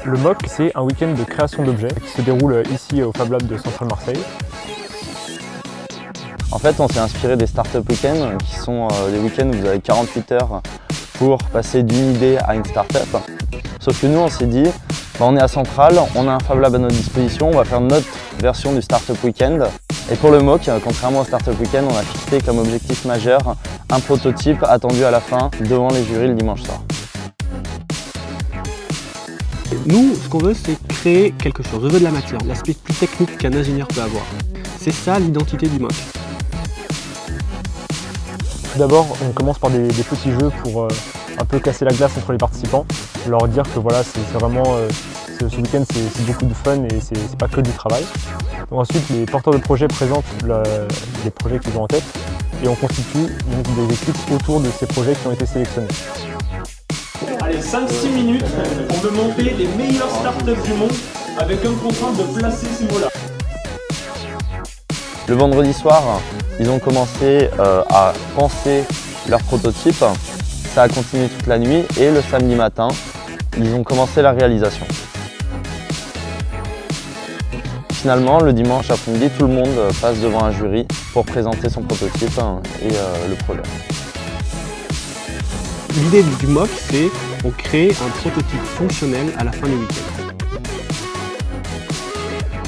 Le MOC, c'est un week-end de création d'objets qui se déroule ici au Fab Lab de Centrale Marseille. En fait, on s'est inspiré des Startup Weekends qui sont des week-ends où vous avez 48 heures pour passer d'une idée à une startup. Sauf que nous, on s'est dit, on est à Centrale, on a un Fab Lab à notre disposition, on va faire notre version du Startup Weekend. Et pour le MOC, contrairement au Startup Weekend, on a fixé comme objectif majeur un prototype attendu à la fin devant les jurys le dimanche soir. Nous, ce qu'on veut, c'est créer quelque chose. On veut de la matière, l'aspect plus technique qu'un ingénieur peut avoir. C'est ça l'identité du MOC. Tout d'abord, on commence par des petits jeux pour un peu casser la glace entre les participants, leur dire que voilà, c'est vraiment ce week-end c'est beaucoup de fun et c'est pas que du travail. Donc ensuite, les porteurs de projets présentent les projets qu'ils ont en tête et on constitue donc des équipes autour de ces projets qui ont été sélectionnés. Allez, 5-6 minutes pour me monter les meilleures startups du monde avec un contrat de placer ces mots-là. Le vendredi soir, ils ont commencé à penser leur prototype. Ça a continué toute la nuit et le samedi matin, ils ont commencé la réalisation. Finalement, le dimanche après-midi, tout le monde passe devant un jury pour présenter son prototype et le projet. L'idée du MOC, c'est qu'on crée un prototype fonctionnel à la fin du week-end.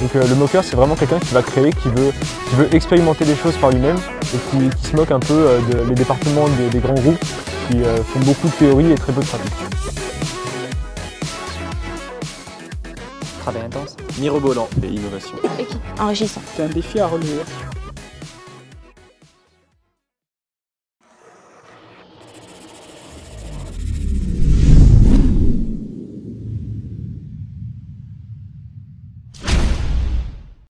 Donc le moqueur, c'est vraiment quelqu'un qui va créer, qui veut expérimenter les choses par lui-même et qui se moque un peu des départements des grands groupes qui font beaucoup de théorie et très peu de pratique. Travail intense. Mirobolant et innovation. Équipe enrichissant. C'est un défi à relever.